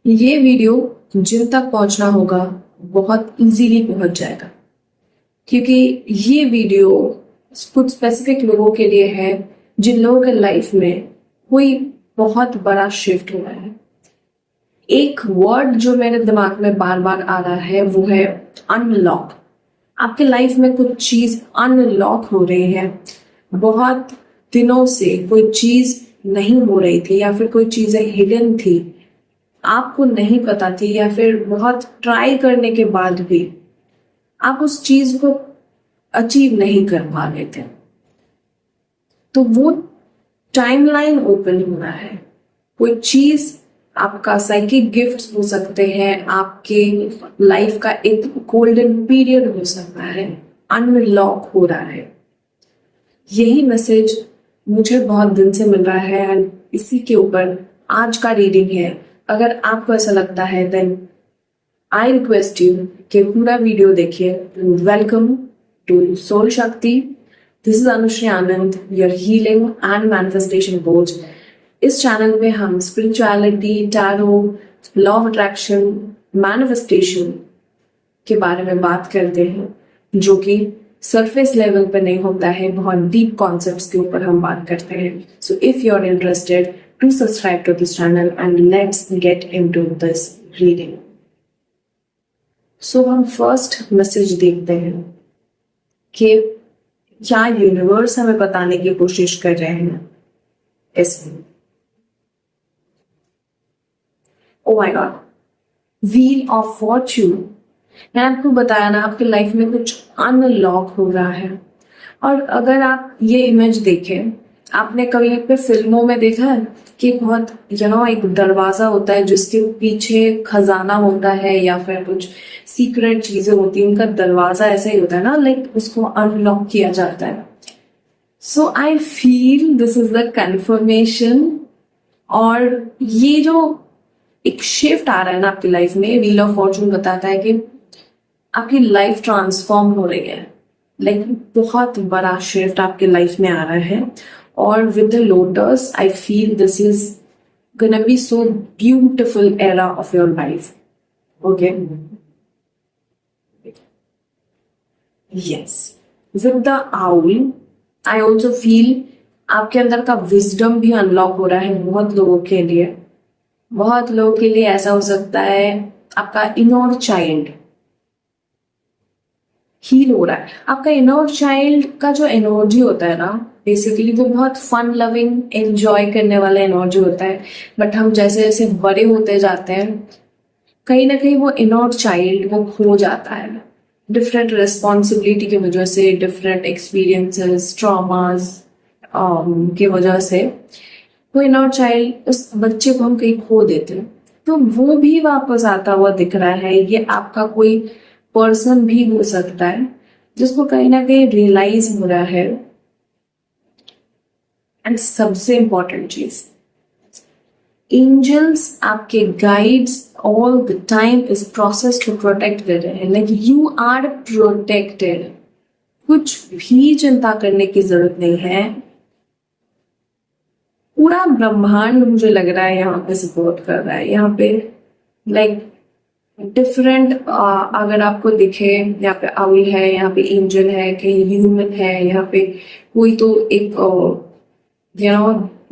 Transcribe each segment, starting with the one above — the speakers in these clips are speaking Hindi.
ये वीडियो जिन तक पहुंचना होगा बहुत इजीली पहुंच जाएगा, क्योंकि ये वीडियो कुछ स्पेसिफिक लोगों के लिए है जिन लोगों के लाइफ में कोई बहुत बड़ा शिफ्ट हुआ है। एक वर्ड जो मेरे दिमाग में बार बार आ रहा है वो है अनलॉक। आपके लाइफ में कुछ चीज अनलॉक हो रही है। बहुत दिनों से कोई चीज नहीं हो रही थी या फिर कोई चीजें हिडन थी, आपको नहीं पता थी, या फिर बहुत ट्राई करने के बाद भी आप उस चीज को अचीव नहीं कर पा रहे थे। तो वो टाइमलाइन ओपन हो रहा है। कोई चीज आपका साइकिक गिफ्ट हो सकते हैं, आपके लाइफ का एक गोल्डन पीरियड हो सकता है, अनलॉक हो रहा है। यही मैसेज मुझे बहुत दिन से मिल रहा है एंड इसी के ऊपर आज का रीडिंग है। अगर आपको ऐसा लगता है देन आई रिक्वेस्ट यू कि पूरा वीडियो देखिए। Welcome to soul Shakti. This is Anushree Anand, your healing and manifestation coach. इस चैनल में हम spirituality, tarot, law of attraction, manifestation के बारे में बात करते हैं, जो कि सरफेस लेवल पे नहीं होता है। बहुत डीप कॉन्सेप्ट्स के ऊपर हम बात करते हैं। So if you are interested to subscribe to this channel and let's get into this reading. So हम फर्स्ट मैसेज देखते हैं कि क्या यूनिवर्स हमें बताने की कोशिश कर रहे हैं इसमें। Oh my God, wheel of Fortune. मैंने आपको बताया ना, आपके लाइफ में कुछ अनलॉक हो रहा है। और अगर आप ये इमेज देखें, आपने कभी पे फिल्मों में देखा है कि बहुत एक दरवाजा होता है जिसके पीछे खजाना होता है या फिर कुछ सीक्रेट चीजें होती हैं, उनका दरवाजा ऐसा ही होता है ना, लाइक उसको अनलॉक किया जाता है। So I feel this is the confirmation. और ये जो एक शिफ्ट आ रहा है ना आपकी लाइफ में, व्हील ऑफ फॉर्चून बताता है कि आपकी लाइफ ट्रांसफॉर्म हो रही है। लाइक बहुत बड़ा शिफ्ट आपके लाइफ में आ रहा है। और with the lotus I feel this is gonna be so beautiful era of your life. Okay, yes, with the owl I also feel आपके अंदर का विजडम भी अनलॉक हो रहा है। बहुत लोगों के लिए ऐसा हो सकता है आपका इनर चाइल्ड हील हो रहा है। आपका इनर चाइल्ड का जो एनर्जी होता है ना, बेसिकली वो बहुत फन लविंग, एंजॉय करने वाला एनर्जी होता है। बट हम जैसे जैसे बड़े होते जाते हैं, कहीं ना कहीं वो इनर चाइल्ड वो खो जाता है। डिफरेंट रिस्पॉन्सिबिलिटी की वजह से, डिफरेंट एक्सपीरियंसेस, ट्रॉमास की वजह से वो इनर चाइल्ड, उस बच्चे को हम कहीं खो देते हैं। तो वो भी वापस आता हुआ दिख रहा है। ये आपका कोई पर्सन भी हो सकता है जिसको कहीं ना कहीं रियलाइज हो रहा है। एंड सबसे इंपॉर्टेंट चीज, एंजल्स, आपके गाइड्स ऑल द टाइम इस प्रोसेस को प्रोटेक्ट कर रहे हैं। Like you are protected. कुछ भी चिंता करने की जरूरत नहीं है। पूरा ब्रह्मांड मुझे लग रहा है यहाँ पे सपोर्ट कर रहा है। यहाँ पे लाइक डिफरेंट, अगर आपको दिखे, यहाँ पे आउल है, यहाँ पे एंजल है, कहीं ह्यूमन है, यहाँ पे कोई तो एक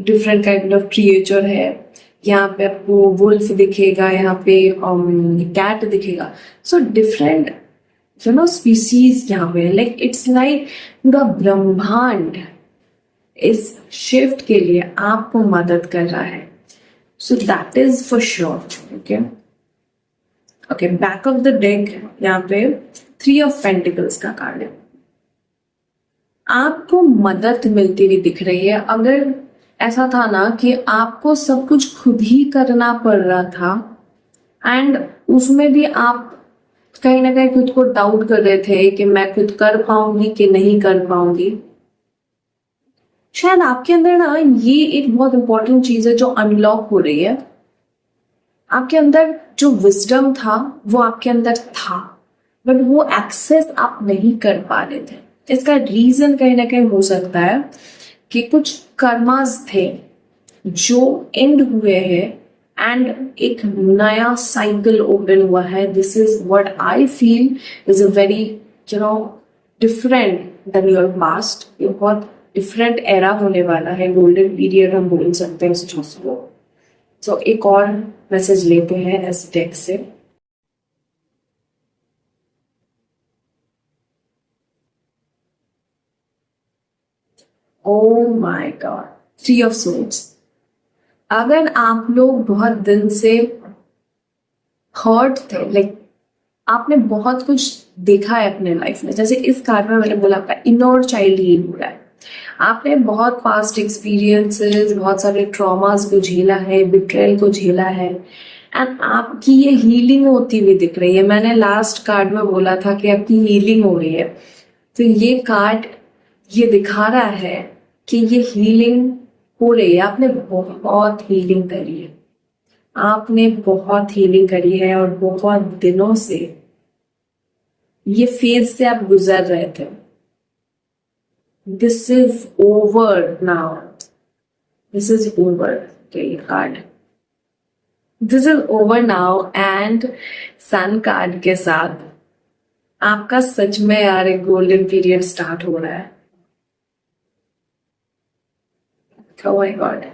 डिफरेंट काइंड ऑफ क्रिएचर है। यहाँ पे आपको वुल्फ दिखेगा, यहाँ पे कैट दिखेगा। सो डिफरेंट स्पीसीज यहाँ पे, लाइक इट्स लाइक पूरा ब्रह्मांड इस शिफ्ट के लिए आपको मदद कर रहा है। So that is for sure. Okay, back of the deck यहाँ पे 3 ऑफ पेंटिकल्स का कार्ड है। आपको मदद मिलती हुई दिख रही है। अगर ऐसा था ना कि आपको सब कुछ खुद ही करना पड़ रहा था एंड उसमें भी आप कहीं ना कहीं खुद को डाउट कर रहे थे कि मैं खुद कर पाऊंगी कि नहीं कर पाऊंगी, शायद आपके अंदर ना ये एक बहुत इंपॉर्टेंट चीज है जो अनलॉक हो रही है। आपके अंदर जो विजडम था वो आपके अंदर था, बट वो एक्सेस आप नहीं कर पा रहे थे। इसका रीजन कहीं ना कहीं हो सकता है कि कुछ कर्मास थे जो एंड हुए हैं एंड एक नया साइकिल ओपन हुआ है. This is what I feel is a very different than your past. ये बहुत डिफरेंट एरा होने वाला है, गोल्डन पीरियड हम बोल सकते हैं इस चीज को. सो एक और मैसेज लेते हैं इस डेक से. Oh my God, three of swords. अगर आप लोग बहुत दिन से हर्ट थे, लाइक आपने बहुत कुछ देखा है अपने लाइफ में, जैसे इस कार्ड में मैंने बोला आपका इनर चाइल्ड हील हो रहा है. आपने बहुत पास्ट एक्सपीरियंसेस, बहुत सारे ट्रॉमास को झेला है, बिट्रेल को झेला है, एंड आपकी ये हीलिंग होती हुई दिख रही है. मैंने लास्ट कार्ड में बोला था कि आपकी हीलिंग हो रही है, तो ये कार्ड ये दिखा रहा है कि ये हीलिंग हो रही है. आपने बहुत हीलिंग करी है, आपने बहुत हीलिंग करी है, और बहुत दिनों से ये फेज से आप गुजर रहे थे. This is over now. This is over. Card this is over now. And sun card के साथ आपका सच में यार एक गोल्डन पीरियड स्टार्ट हो रहा है. Oh my God.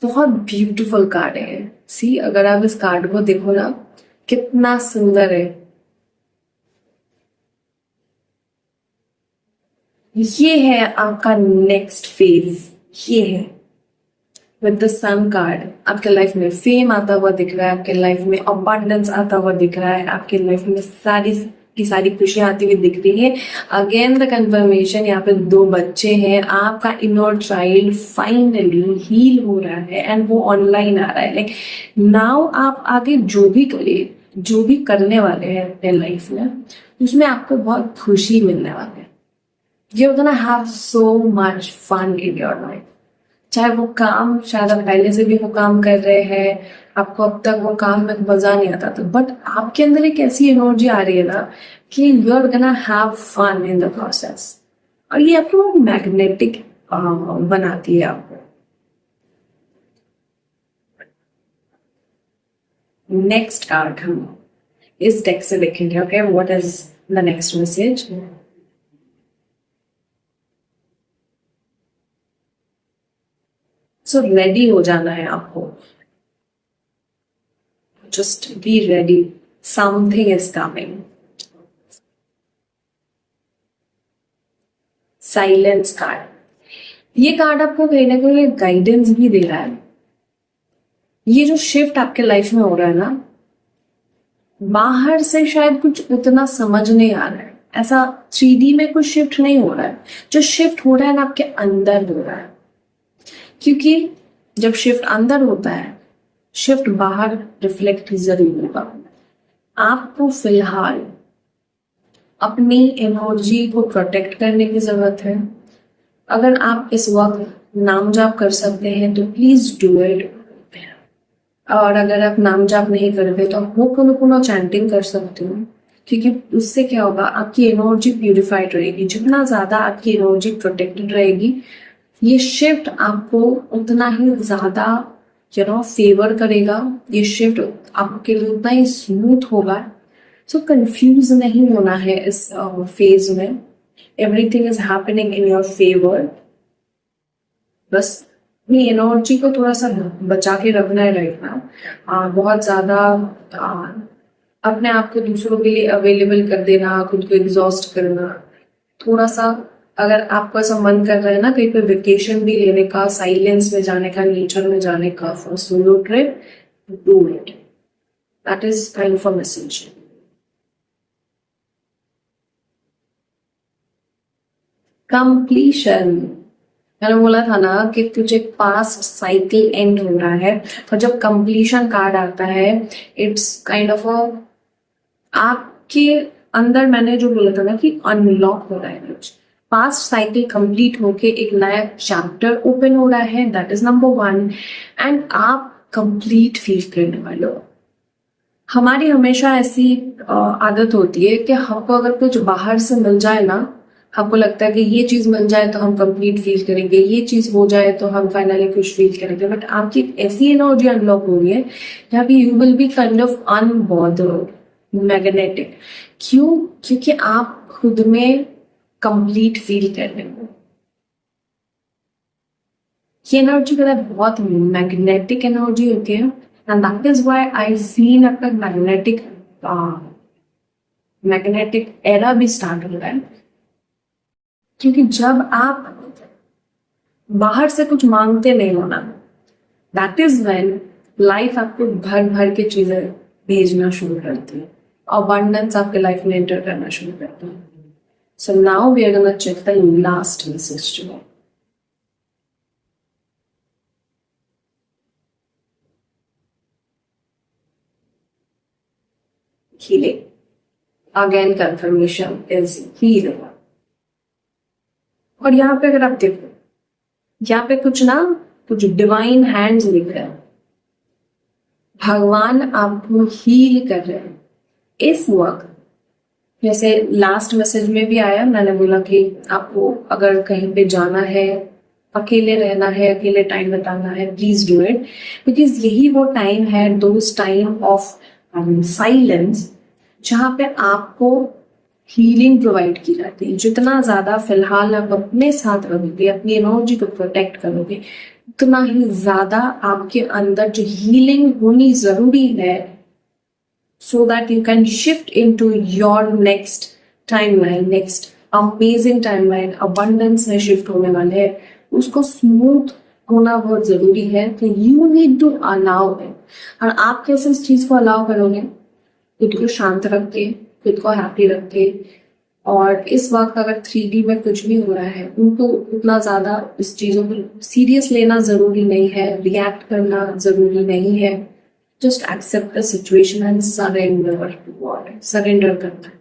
बहुत ब्यूटीफुल कार्ड है. सी, अगर आप इस कार्ड को देखो ना, कितना सुंदर है. ये है आपका नेक्स्ट फेज. ये है विद द सन कार्ड. आपके लाइफ में फेम आता हुआ दिख रहा है, आपके लाइफ में अबंडेंस आता हुआ दिख रहा है, आपके लाइफ में सारी की सारी खुशियां आती हुई दिख रही है. अगेन द कन्फर्मेशन, यहाँ पे 2 बच्चे हैं. आपका इनर चाइल्ड फाइनली हील हो रहा है एंड वो ऑनलाइन आ रहा है. लाइक नाउ आप आगे जो भी करिए, जो भी करने वाले हैं अपने लाइफ में, उसमें आपको बहुत खुशी मिलने वाली है. You're gonna have so much fun in your life. चाहे वो काम, शायद आप पहले से भी वो काम कर रहे हैं, आपको अब तक वो काम में मजा नहीं आता था, बट आपके अंदर एक ऐसी एनर्जी आ रही है ना कि you are gonna have fun in the process. और ये आपको मैग्नेटिक बनाती है आपको. नेक्स्ट कार्ड हम इस डेक से देखेंगे. Okay, what is the next message? So ready हो जाना है आपको. Just be ready, something is coming. Silence card. ये कार्ड आपको कहीं ना कहीं गाइडेंस भी दे रहा है. ये जो शिफ्ट आपके लाइफ में हो रहा है ना, बाहर से शायद कुछ उतना समझ नहीं आ रहा है, ऐसा 3D में कुछ शिफ्ट नहीं हो रहा है. जो शिफ्ट हो रहा है ना, आपके अंदर हो रहा है. क्योंकि जब शिफ्ट अंदर होता है, शिफ्ट बाहर रिफ्लेक्ट जरूर होगा. आपको फिलहाल अपनी एनर्जी को प्रोटेक्ट करने की जरूरत है. अगर आप इस वक्त नाम जाप कर सकते हैं तो प्लीज डू इट. और अगर आप नाम जाप नहीं करते तो आप होपोनोपोनो चैंटिंग कर सकते हो, क्योंकि उससे क्या होगा, आपकी एनर्जी प्यूरिफाइड रहेगी. जितना ज्यादा आपकी एनर्जी प्रोटेक्टेड रहेगी, ये शिफ्ट आपको उतना ही ज्यादा फेवर करेगा. ये शिफ्ट आपके लिए उतना ही स्मूथ होगा. सो कंफ्यूज नहीं होना है इस फेज में. Everything is happening in your favour. बस अपनी एनर्जी को थोड़ा सा बचा के रखना है राइट नाउ. बहुत ज्यादा अपने आप को दूसरों के लिए अवेलेबल कर देना, खुद को एग्जॉस्ट करना. थोड़ा सा अगर आपको ऐसा मन कर रहा है ना कहीं पे वेकेशन भी लेने का, साइलेंस में जाने का, नेचर में जाने का, for solo trip, do it. That is kind of a message. Completion. मैंने बोला था ना कि तुझे पास्ट साइकिल एंड हो रहा है, और जब कंप्लीशन कार्ड आता है, इट्स काइंड ऑफ अ आपके अंदर, मैंने जो बोला था ना कि अनलॉक हो रहा है कुछ. पास्ट साइकिल कंप्लीट होके एक नया चैप्टर ओपन हो रहा है. That is number 1. एंड आप कंप्लीट फील करने वाले हो. हमारी हमेशा ऐसी आदत होती है कि हमको अगर कुछ बाहर से मिल जाए ना, आपको लगता है कि ये चीज बन जाए तो हम कंप्लीट फील करेंगे, ये चीज हो जाए तो हम फाइनली खुश फील करेंगे, बट आपकी ऐसी एनर्जी अनलॉक हो रही है जहाँ पे you will be kind of unbothered, magnetic. क्यों? क्योंकि आप खुद में कंप्लीट फील कर रहे हो। ये एनर्जी पता है बहुत मैग्नेटिक एनर्जी होती है, and that is why I seen आपका मैग्नेटिक एरा भी स्टार्ट हो रहा है। क्योंकि जब आप बाहर से कुछ मांगते नहीं हो ना, दैट इज व्हेन लाइफ आपको भर भर के चीजें भेजना शुरू करती है, अबंडेंस आपके लाइफ में एंटर करना शुरू करता है। So now we are gonna check the last message today. Healing. Again, confirmation is healing. और यहाँ पे अगर आप देखो, यहाँ पे कुछ डिवाइन हैंड्स दिख रहे हैं, भगवान आपको हील कर रहे हैं इस वक्त। जैसे लास्ट मैसेज में भी आया, मैंने बोला कि आपको अगर कहीं पे जाना है, अकेले रहना है, अकेले टाइम बिताना है, प्लीज डू इट, बिकॉज यही वो टाइम है, दोज टाइम ऑफ साइलेंस, जहाँ पे आपको हीलिंग प्रोवाइड की जाती है। जितना ज्यादा फिलहाल आप अपने साथ रहोगे, अपनी एनर्जी को प्रोटेक्ट करोगे, उतना ही ज्यादा आपके अंदर जो हीलिंग होनी जरूरी है, so that you can shift into your next timeline, next amazing timeline, abundance में शिफ्ट होने वाले हैं, उसको स्मूथ होना बहुत जरूरी है। तो you need to allow it. और आप कैसे इस चीज को अलाउ करोगे? खुद को शांत रख के, खुद को हैप्पी रख के, और इस वक्त अगर 3D में कुछ भी हो रहा है, उनको उतना ज्यादा इस चीजों को सीरियस लेना जरूरी नहीं है, रिएक्ट करना जरूरी नहीं है। Just accept the situation and surrender to God. Surrender करना है।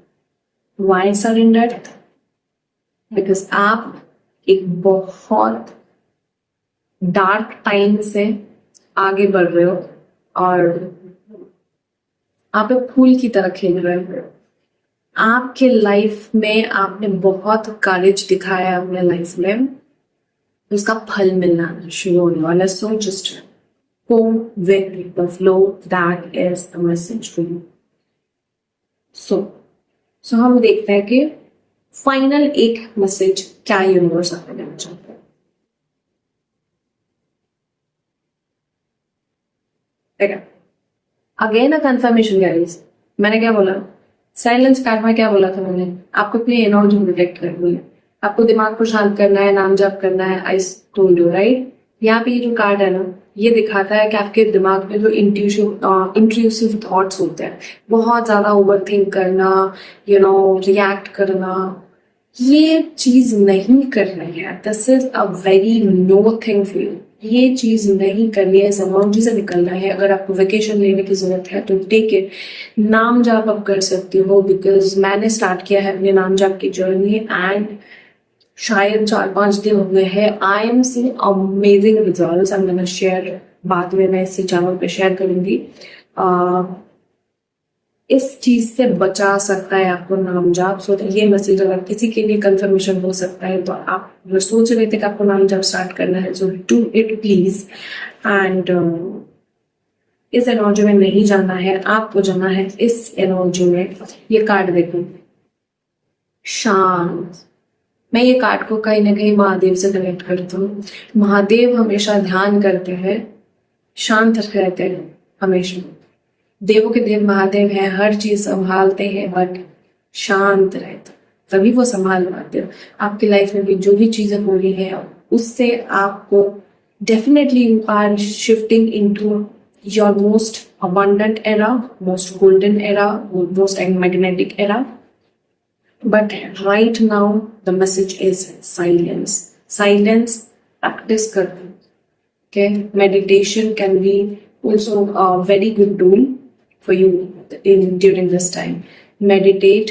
Y surrender? बिकॉज आप एक बहुत डार्क टाइम से आगे बढ़ रहे हो, और आप एक फूल की तरह खिल रहे हो। आपके लाइफ में आपने बहुत करेज दिखाया है अपने लाइफ में, उसका फल मिलना शुरू होने वाला। So just go with the flow, that is the message for you. So हम देखते हैं कि फाइनल एक मैसेज क्या यूनिवर्स आपको देना चाहता है। Again a confirmation guys. मैंने क्या बोला? साइलेंस कार्ड में क्या बोला था मैंने? आपको अपनी एनर्जी प्रोटेक्ट करनी है, आपको दिमाग को शांत करना है, नाम जप करना है। I told you right. यहाँ पे ये जो कार्ड है ना, ये दिखाता है कि आपके दिमाग में जो इंट्रूसिव थॉट्स होते हैं, बहुत ज्यादा ओवर थिंक करना, रिएक्ट करना, ये चीज नहीं करनी है। This is a very know thing for you. ये चीज नहीं करनी है, इस एनर्जी से निकलना है। अगर आपको वेकेशन लेने की जरूरत है तो टेक इट। नाम जाप आप कर सकती हो, बिकॉज मैंने स्टार्ट किया है अपने नाम जाप की जर्नी, एंड शायद 4-5 दिन हो गए हैं। I am seeing amazing results. I am gonna share, बाद में मैं इसी चैनल पे शेयर करूंगी। इस चीज से बचा सकता है आपको नाम जाप। सो ये मैसेज अगर किसी के लिए कंफर्मेशन हो सकता है, तो आप अगर सोच रहे थे कि आपको नाम जाप स्टार्ट करना है, so do it please. And इस एनर्जी में नहीं जाना है, आपको जाना है इस एनर्जी में। ये कार्ड देखो, शांत। मैं ये कार्ड को कहीं ना कहीं महादेव से कनेक्ट करती हूँ। महादेव हमेशा ध्यान करते हैं, शांत रहते हैं हमेशा। देवों के देव महादेव हैं, हर चीज संभालते हैं, बट शांत रहते, तभी वो संभाल पाते हो। आपकी लाइफ में भी जो भी चीजें हो रही है, उससे आपको definitely you are shifting into your most abundant era, most golden era, most magnetic era. But right now the message is silence. Silence, practice करो. Okay, meditation can be also a very good tool for you during this time. Meditate,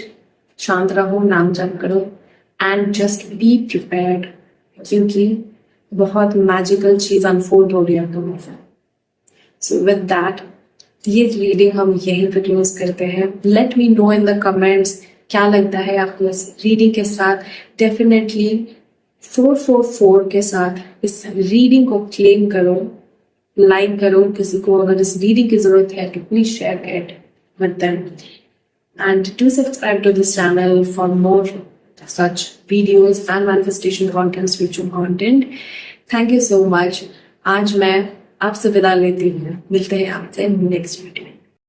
शांत रहो, नाम जप करो, and just be prepared, क्योंकि बहुत मैजिकल चीज अनफोल्ड हो रही है तुम्हारे साथ। So with that, ये रीडिंग हम यहीं पे क्लोज करते हैं। Let me know in the comments क्या लगता है आपको इस रीडिंग के साथ? डेफिनेटली 444 के साथ इस रीडिंग को क्लेम करो, लाइक करो। किसी को अगर इस रीडिंग की जरूरत है तो please share it with them and do subscribe to this channel for more such videos and manifestation content, spiritual content. Thank you so much. आज मैं आपसे विदा लेती हूँ, मिलते हैं आपसे नेक्स्ट वीडियो।